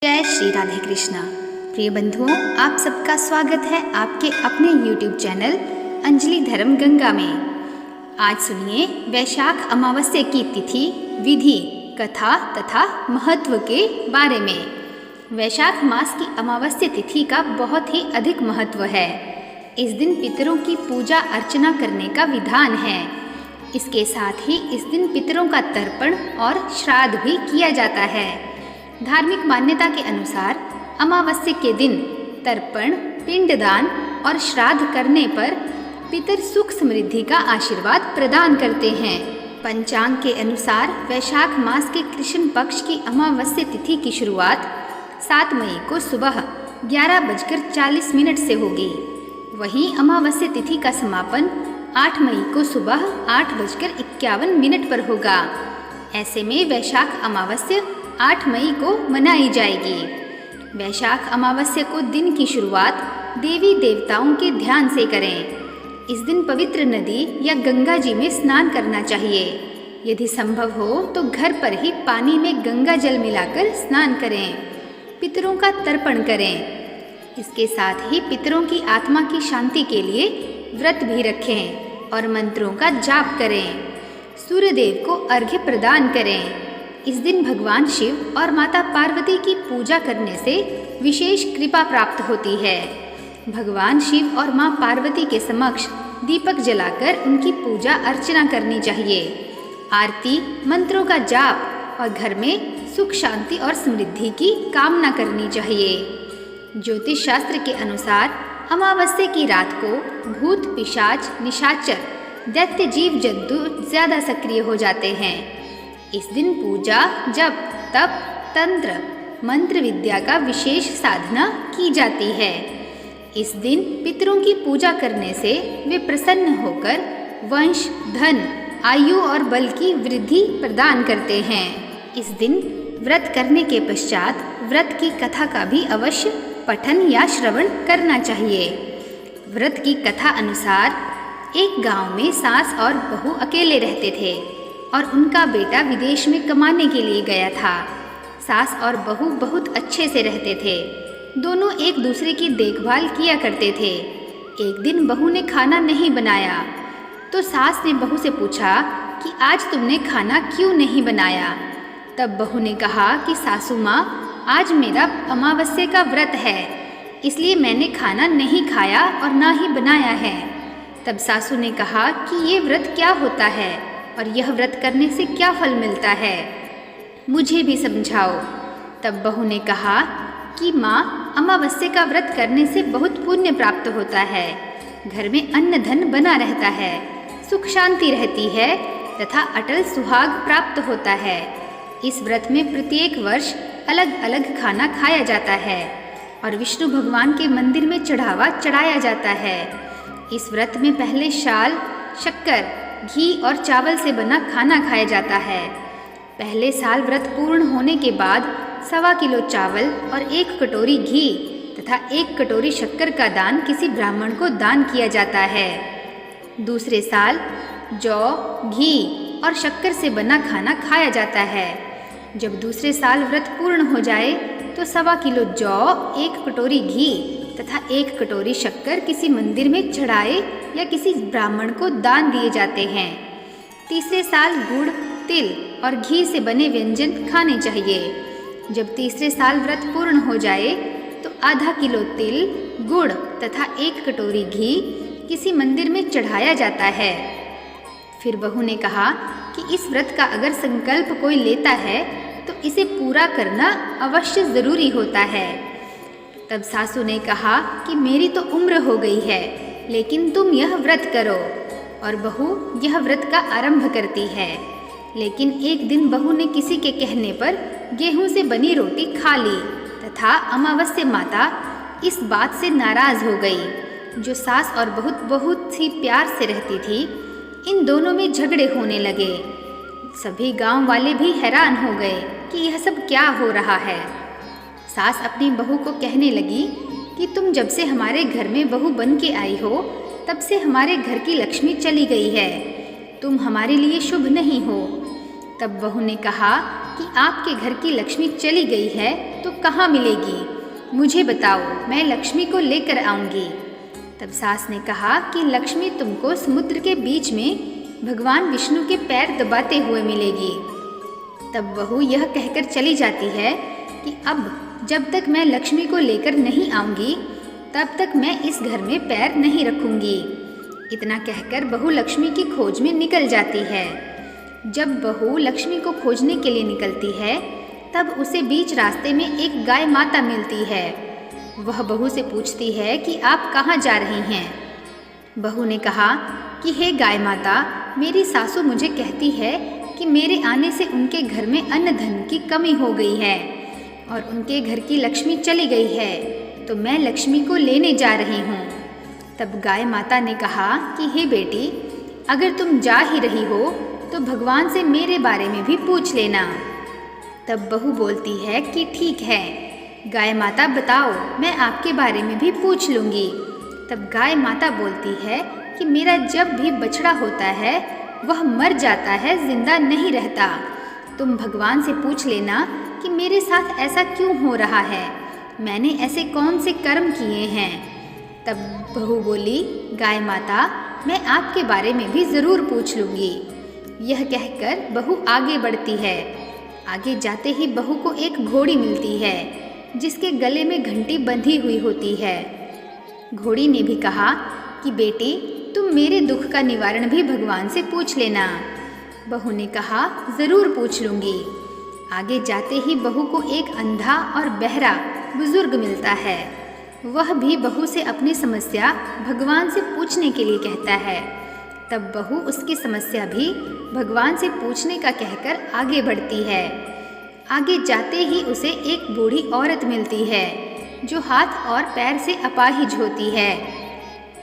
जय श्री राधे कृष्णा। प्रिय बंधुओं, आप सबका स्वागत है आपके अपने YouTube चैनल अंजलि धर्म गंगा में। आज सुनिए वैशाख अमावस्या की तिथि, विधि, कथा तथा महत्व के बारे में। वैशाख मास की अमावस्या तिथि का बहुत ही अधिक महत्व है। इस दिन पितरों की पूजा अर्चना करने का विधान है। इसके साथ ही इस दिन पितरों का तर्पण और श्राद्ध भी किया जाता है। धार्मिक मान्यता के अनुसार अमावस्या के दिन तर्पण, पिंडदान और श्राद्ध करने पर पितर सुख समृद्धि का आशीर्वाद प्रदान करते हैं। पंचांग के अनुसार वैशाख मास के कृष्ण पक्ष की अमावस्या तिथि की शुरुआत 7 मई को सुबह 11:40 से होगी। वहीं अमावस्या तिथि का समापन 8 मई को सुबह 8:51 पर होगा। ऐसे में वैशाख अमावस्या 8 मई को मनाई जाएगी। वैशाख अमावस्या को दिन की शुरुआत देवी देवताओं के ध्यान से करें। इस दिन पवित्र नदी या गंगा जी में स्नान करना चाहिए। यदि संभव हो तो घर पर ही पानी में गंगा जल मिलाकर स्नान करें। पितरों का तर्पण करें। इसके साथ ही पितरों की आत्मा की शांति के लिए व्रत भी रखें और मंत्रों का जाप करें। सूर्यदेव को अर्घ्य प्रदान करें। इस दिन भगवान शिव और माता पार्वती की पूजा करने से विशेष कृपा प्राप्त होती है। भगवान शिव और मां पार्वती के समक्ष दीपक जलाकर उनकी पूजा अर्चना करनी चाहिए। आरती, मंत्रों का जाप और घर में सुख शांति और समृद्धि की कामना करनी चाहिए। ज्योतिष शास्त्र के अनुसार अमावस्या की रात को भूत, पिशाच, निशाचर, दैत्य, जीव जंतु ज्यादा सक्रिय हो जाते हैं। इस दिन पूजा, जप, तप, तंत्र, मंत्र विद्या का विशेष साधना की जाती है। इस दिन पितरों की पूजा करने से वे प्रसन्न होकर वंश, धन, आयु और बल की वृद्धि प्रदान करते हैं। इस दिन व्रत करने के पश्चात व्रत की कथा का भी अवश्य पठन या श्रवण करना चाहिए। व्रत की कथा अनुसार एक गांव में सास और बहू अकेले रहते थे और उनका बेटा विदेश में कमाने के लिए गया था। सास और बहू बहुत अच्छे से रहते थे। दोनों एक दूसरे की देखभाल किया करते थे। एक दिन बहू ने खाना नहीं बनाया तो सास ने बहू से पूछा कि आज तुमने खाना क्यों नहीं बनाया। तब बहू ने कहा कि सासू माँ, आज मेरा अमावस्या का व्रत है, इसलिए मैंने खाना नहीं खाया और ना ही बनाया है। तब सासू ने कहा कि ये व्रत क्या होता है और यह व्रत करने से क्या फल मिलता है, मुझे भी समझाओ। तब बहू ने कहा कि माँ, अमावस्या का व्रत करने से बहुत पुण्य प्राप्त होता है। घर में अन्न धन बना रहता है, सुख शांति रहती है तथा अटल सुहाग प्राप्त होता है। इस व्रत में प्रत्येक वर्ष अलग अलग खाना खाया जाता है और विष्णु भगवान के मंदिर में चढ़ावा चढ़ाया जाता है। इस व्रत में पहले शाल, शक्कर, घी और चावल से बना खाना खाया जाता है। पहले साल व्रत पूर्ण होने के बाद 1.25 किलो चावल और 1 कटोरी घी तथा 1 कटोरी शक्कर का दान किसी ब्राह्मण को दान किया जाता है। दूसरे साल जौ, घी और शक्कर से बना खाना खाया जाता है। जब दूसरे साल व्रत पूर्ण हो जाए तो 1.25 किलो जौ, 1 कटोरी घी तथा 1 कटोरी शक्कर किसी मंदिर में चढ़ाए या किसी ब्राह्मण को दान दिए जाते हैं। तीसरे साल गुड़, तिल और घी से बने व्यंजन खाने चाहिए। जब तीसरे साल व्रत पूर्ण हो जाए तो आधा किलो तिल, गुड़ तथा 1 कटोरी घी किसी मंदिर में चढ़ाया जाता है। फिर बहू ने कहा कि इस व्रत का अगर संकल्प कोई लेता है तो इसे पूरा करना अवश्य ज़रूरी होता है। तब सासू ने कहा कि मेरी तो उम्र हो गई है, लेकिन तुम यह व्रत करो। और बहू यह व्रत का आरंभ करती है। लेकिन एक दिन बहू ने किसी के कहने पर गेहूं से बनी रोटी खा ली तथा अमावस्या माता इस बात से नाराज हो गई। जो सास और बहुत ही प्यार से रहती थी, इन दोनों में झगड़े होने लगे। सभी गांव वाले भी हैरान हो गए कि यह सब क्या हो रहा है। सास अपनी बहू को कहने लगी कि तुम जब से हमारे घर में बहू बन के आई हो, तब से हमारे घर की लक्ष्मी चली गई है। तुम हमारे लिए शुभ नहीं हो। तब बहू ने कहा कि आपके घर की लक्ष्मी चली गई है तो कहाँ मिलेगी? मुझे बताओ, मैं लक्ष्मी को लेकर आऊँगी। तब सास ने कहा कि लक्ष्मी तुमको समुद्र के बीच में भगवान विष्णु के पैर दबाते हुए मिलेगी। तब बहू यह कहकर चली जाती है कि अब जब तक मैं लक्ष्मी को लेकर नहीं आऊँगी तब तक मैं इस घर में पैर नहीं रखूँगी। इतना कहकर बहू लक्ष्मी की खोज में निकल जाती है। जब बहू लक्ष्मी को खोजने के लिए निकलती है तब उसे बीच रास्ते में एक गाय माता मिलती है। वह बहू से पूछती है कि आप कहाँ जा रही हैं? बहू ने कहा कि हे गाय माता, मेरी सासू मुझे कहती है कि मेरे आने से उनके घर में अन्न धन की कमी हो गई है और उनके घर की लक्ष्मी चली गई है, तो मैं लक्ष्मी को लेने जा रही हूँ। तब गाय माता ने कहा कि हे बेटी, अगर तुम जा ही रही हो तो भगवान से मेरे बारे में भी पूछ लेना। तब बहू बोलती है कि ठीक है गाय माता, बताओ, मैं आपके बारे में भी पूछ लूँगी। तब गाय माता बोलती है कि मेरा जब भी बछड़ा होता है वह मर जाता है, जिंदा नहीं रहता। तुम भगवान से पूछ लेना कि मेरे साथ ऐसा क्यों हो रहा है, मैंने ऐसे कौन से कर्म किए हैं। तब बहू बोली, गाय माता, मैं आपके बारे में भी ज़रूर पूछ लूँगी। यह कहकर बहू आगे बढ़ती है। आगे जाते ही बहू को एक घोड़ी मिलती है जिसके गले में घंटी बंधी हुई होती है। घोड़ी ने भी कहा कि बेटी, तुम मेरे दुख का निवारण भी भगवान से पूछ लेना। बहू ने कहा, ज़रूर पूछ लूँगी। आगे जाते ही बहू को एक अंधा और बहरा बुजुर्ग मिलता है। वह भी बहू से अपनी समस्या भगवान से पूछने के लिए कहता है। तब बहू उसकी समस्या भी भगवान से पूछने का कहकर आगे बढ़ती है। आगे जाते ही उसे एक बूढ़ी औरत मिलती है जो हाथ और पैर से अपाहिज होती है।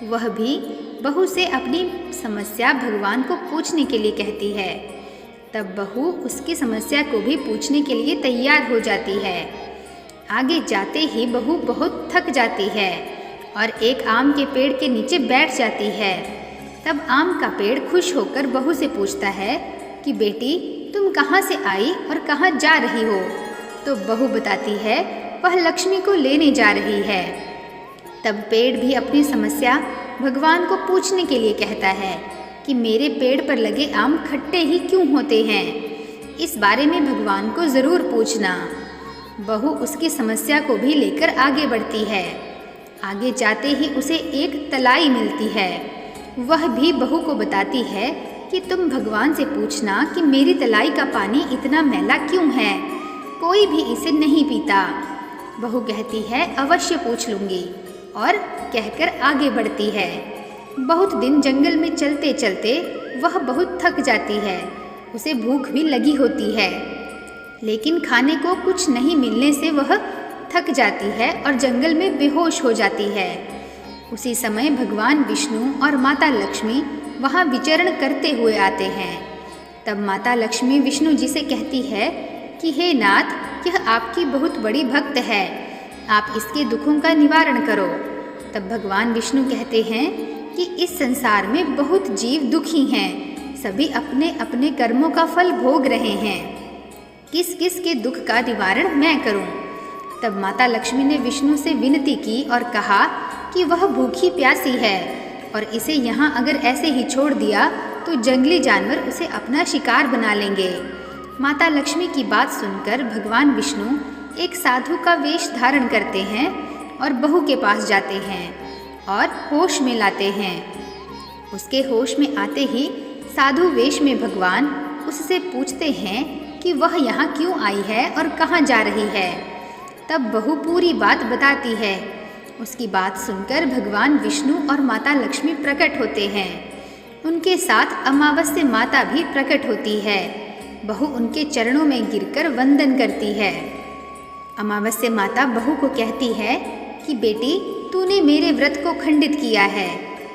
वह भी बहू से अपनी समस्या भगवान को पूछने के लिए कहती है। तब बहू उसकी समस्या को भी पूछने के लिए तैयार हो जाती है। आगे जाते ही बहू बहुत थक जाती है और एक आम के पेड़ के नीचे बैठ जाती है। तब आम का पेड़ खुश होकर बहू से पूछता है कि बेटी, तुम कहाँ से आई और कहाँ जा रही हो? तो बहू बताती है वह लक्ष्मी को लेने जा रही है। तब पेड़ भी अपनी समस्या भगवान को पूछने के लिए कहता है कि मेरे पेड़ पर लगे आम खट्टे ही क्यों होते हैं, इस बारे में भगवान को ज़रूर पूछना। बहू उसकी समस्या को भी लेकर आगे बढ़ती है। आगे जाते ही उसे एक तलाई मिलती है। वह भी बहू को बताती है कि तुम भगवान से पूछना कि मेरी तलाई का पानी इतना मैला क्यों है, कोई भी इसे नहीं पीता। बहू कहती है अवश्य पूछ लूँगी और कहकर आगे बढ़ती है। बहुत दिन जंगल में चलते चलते वह बहुत थक जाती है। उसे भूख भी लगी होती है, लेकिन खाने को कुछ नहीं मिलने से वह थक जाती है और जंगल में बेहोश हो जाती है। उसी समय भगवान विष्णु और माता लक्ष्मी वहाँ विचरण करते हुए आते हैं। तब माता लक्ष्मी विष्णु जी से कहती है कि हे नाथ, यह आपकी बहुत बड़ी भक्त है, आप इसके दुखों का निवारण करो। तब भगवान विष्णु कहते हैं कि इस संसार में बहुत जीव दुखी हैं, सभी अपने अपने कर्मों का फल भोग रहे हैं, किस किस के दुख का निवारण मैं करूं। तब माता लक्ष्मी ने विष्णु से विनती की और कहा कि वह भूखी प्यासी है और इसे यहाँ अगर ऐसे ही छोड़ दिया तो जंगली जानवर उसे अपना शिकार बना लेंगे। माता लक्ष्मी की बात सुनकर भगवान विष्णु एक साधु का वेश धारण करते हैं और बहू के पास जाते हैं और होश में लाते हैं। उसके होश में आते ही साधु वेश में भगवान उससे पूछते हैं कि वह यहाँ क्यों आई है और कहाँ जा रही है। तब बहू पूरी बात बताती है। उसकी बात सुनकर भगवान विष्णु और माता लक्ष्मी प्रकट होते हैं। उनके साथ अमावस्या माता भी प्रकट होती है। बहू उनके चरणों में गिरकर वंदन करती है। अमावस्या माता बहू को कहती है कि बेटी, तूने मेरे व्रत को खंडित किया है,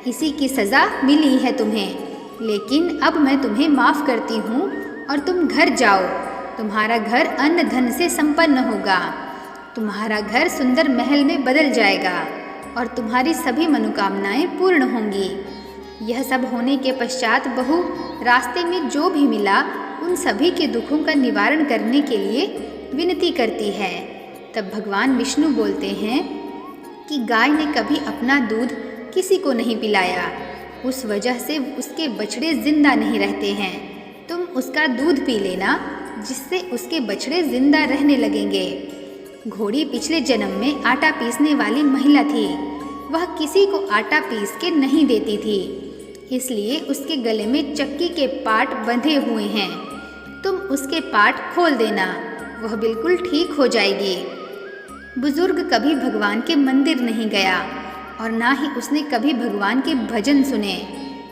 इसी की सज़ा मिली है तुम्हें, लेकिन अब मैं तुम्हें माफ़ करती हूँ और तुम घर जाओ। तुम्हारा घर अन्न धन से संपन्न होगा, तुम्हारा घर सुंदर महल में बदल जाएगा और तुम्हारी सभी मनोकामनाएं पूर्ण होंगी। यह सब होने के पश्चात बहू रास्ते में जो भी मिला उन सभी के दुखों का निवारण करने के लिए विनती करती है। तब भगवान विष्णु बोलते हैं कि गाय ने कभी अपना दूध किसी को नहीं पिलाया, उस वजह से उसके बछड़े जिंदा नहीं रहते हैं। तुम उसका दूध पी लेना, जिससे उसके बछड़े जिंदा रहने लगेंगे। घोड़ी पिछले जन्म में आटा पीसने वाली महिला थी। वह किसी को आटा पीस के नहीं देती थी, इसलिए उसके गले में चक्की के पाट बंधे हुए हैं। तुम उसके पाट खोल देना, वह बिल्कुल ठीक हो जाएगी। बुजुर्ग कभी भगवान के मंदिर नहीं गया और ना ही उसने कभी भगवान के भजन सुने।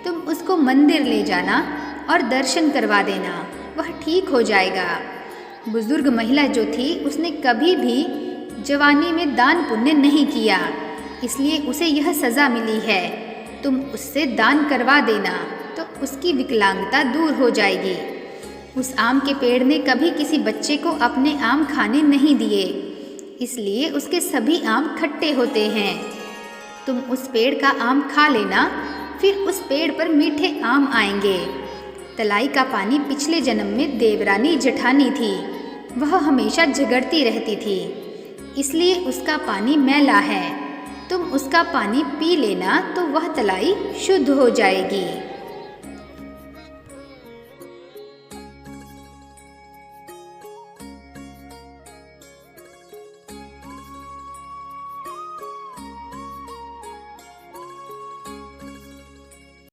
तुम उसको मंदिर ले जाना और दर्शन करवा देना, वह ठीक हो जाएगा। बुजुर्ग महिला जो थी, उसने कभी भी जवानी में दान पुण्य नहीं किया, इसलिए उसे यह सज़ा मिली है। तुम उससे दान करवा देना तो उसकी विकलांगता दूर हो जाएगी। उस आम के पेड़ ने कभी किसी बच्चे को अपने आम खाने नहीं दिए, इसलिए उसके सभी आम खट्टे होते हैं। तुम उस पेड़ का आम खा लेना, फिर उस पेड़ पर मीठे आम आएंगे। तलाई का पानी पिछले जन्म में देवरानी जेठानी थी। वह हमेशा झगड़ती रहती थी, इसलिए उसका पानी मैला है। तुम उसका पानी पी लेना तो वह तलाई शुद्ध हो जाएगी।